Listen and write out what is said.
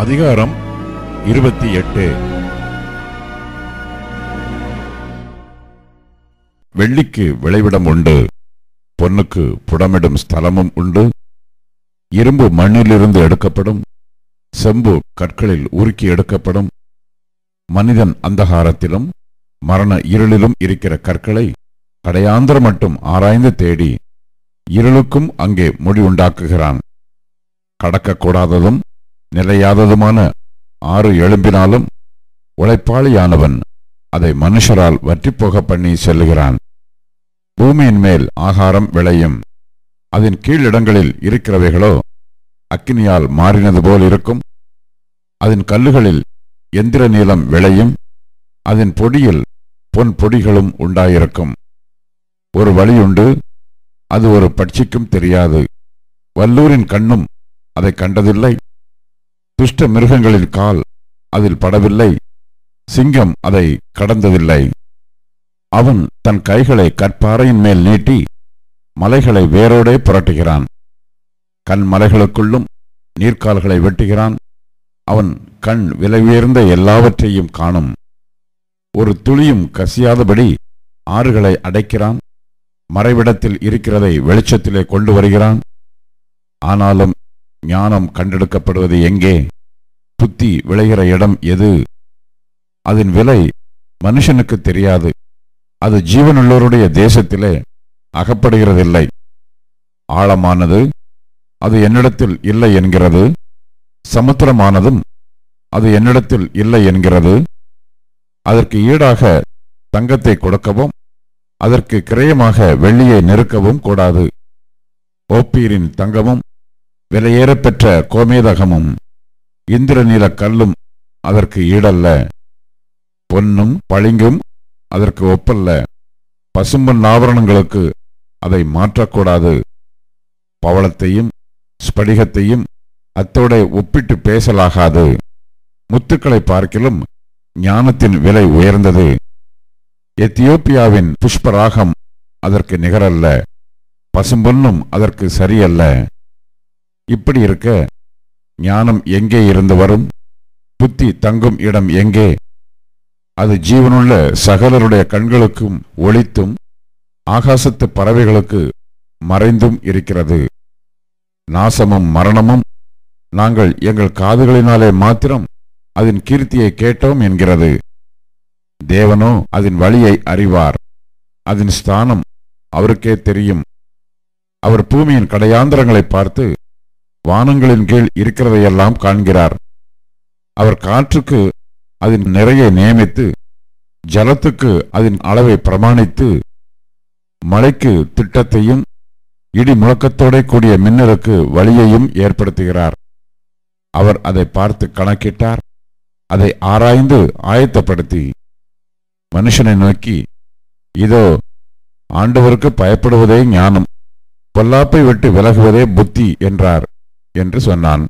அதிகாரம் 28. வெள்ளிக்கு விளைவிடம் உண்டு, பொன்னுக்கு புடமிடும் ஸ்தலமும் உண்டு. இரும்பு மண்ணிலிருந்து எடுக்கப்படும், செம்பு கற்களில் உருக்கி எடுக்கப்படும். மனிதன் அந்தகாரத்திலும் மரண இருளிலும் இருக்கிற கற்களை கடையாந்தர மட்டும் ஆராய்ந்து தேடி இருளுக்கும் அங்கே முடிவுண்டாக்குகிறான். கடக்கக்கூடாததும் நிலையாததுமான ஆறு எழும்பினாலும் உழைப்பாளியானவன் அதை மனுஷரால் வற்றிப்போக பண்ணி செல்லுகிறான். பூமியின் மேல் ஆகாரம் விளையும், அதன் கீழிடங்களில் இருக்கிறவைகளோ அக்கினியால் மாறினது போல் இருக்கும். அதன் கல்லுகளில் எந்திர நீலம் விளையும், அதன் பொடியில் பொன் பொடிகளும் உண்டாயிருக்கும். ஒரு வழியுண்டு, அது ஒரு பட்சிக்கும் தெரியாது. வல்லூரின் கண்ணும் அதை கண்டதில்லை. துஷ்ட மிருகங்களின் கால் அதில் படவில்லை, சிங்கம் அதை கடந்ததில்லை. அவன் தன் கைகளை கற்பாறையின் மேல் நீட்டி மலைகளை வேரோடே புரட்டுகிறான். கண்மலைகளுக்குள்ளும் நீர்க்கால்களை வெட்டுகிறான். அவன் கண் விலை உயர்ந்த எல்லாவற்றையும் காணும். ஒரு துளியும் கசியாதபடி ஆறுகளை அடைக்கிறான். மறைவிடத்தில் இருக்கிறதை வெளிச்சத்திலே கொண்டு வருகிறான். ஆனாலும் ஞானம் கண்டெடுக்கப்படுவது எங்கே? புத்தி விளைகிற இடம் எது? அதன் விலை மனுஷனுக்கு தெரியாது. அது ஜீவனுள்ளோருடைய தேசத்திலே அகப்படுகிறதில்லை. ஆழமானது, அது என்னிடத்தில் இல்லை என்கிறது. சமுத்திரமானதும் அது என்னிடத்தில் இல்லை என்கிறது. அதற்கு ஈடாக தங்கத்தை கொடுக்கவும் அதற்கு கிரயமாக வெள்ளியை நெருக்கவும் கூடாது. ஓப்பீரின் தங்கமும் விலையேறப்பெற்ற கோமேதகமும் இந்திரநீல கல்லும் அதற்கு ஈடல்ல. பொன்னும் பளிங்கும் அதற்கு ஒப்பல்ல. பசும்பொன் ஆபரணங்களுக்கு அதை மாற்றக்கூடாது. பவளத்தையும் ஸ்படிகத்தையும் அத்தோட ஒப்பிட்டு பேசலாகாது. முத்துக்களை பார்க்கிலும் ஞானத்தின் விலை உயர்ந்தது. எத்தியோப்பியாவின் புஷ்பராகம் அதற்கு நிகரல்ல. பசும்பொன்னும் அதற்கு சரியல்ல. இப்படி இருக்க ஞானம் எங்கே இருந்து வரும்? புத்தி தங்கும் இடம் எங்கே? அது ஜீவனுள்ள சகலருடைய கண்களுக்கும் ஒளித்தும் ஆகாசத்து பறவைகளுக்கு மறைந்தும் இருக்கிறது. நாசமும் மரணமும் நாங்கள் எங்கள் காதுகளினாலே மாத்திரம் அதன் கீர்த்தியை கேட்டோம் என்கிறது. தேவனோ அதன் வழியை அறிவார். அதன் ஸ்தானம் அவருக்கே தெரியும். அவர் பூமியின் கடையாந்தரங்களை பார்த்து வானங்களின் கீழ் இருக்கிறதையெல்லாம் காண்கிறார். அவர் காற்றுக்கு அதன் நிறையை நியமித்து ஜலத்துக்கு அதன் அளவை பிரமாணித்து மழைக்கு திட்டத்தையும் இடி முழக்கத்தோட கூடிய மின்னலுக்கு வழியையும் ஏற்படுத்துகிறார். அவர் அதை பார்த்து கணக்கிட்டார். அதை ஆராய்ந்து ஆயத்தப்படுத்தி மனுஷனை நோக்கி, இதோ ஆண்டவருக்கு பயப்படுவதே ஞானம், பொல்லாப்பை விட்டு விலகுவதே புத்தி என்றார் என்று சொன்னான்.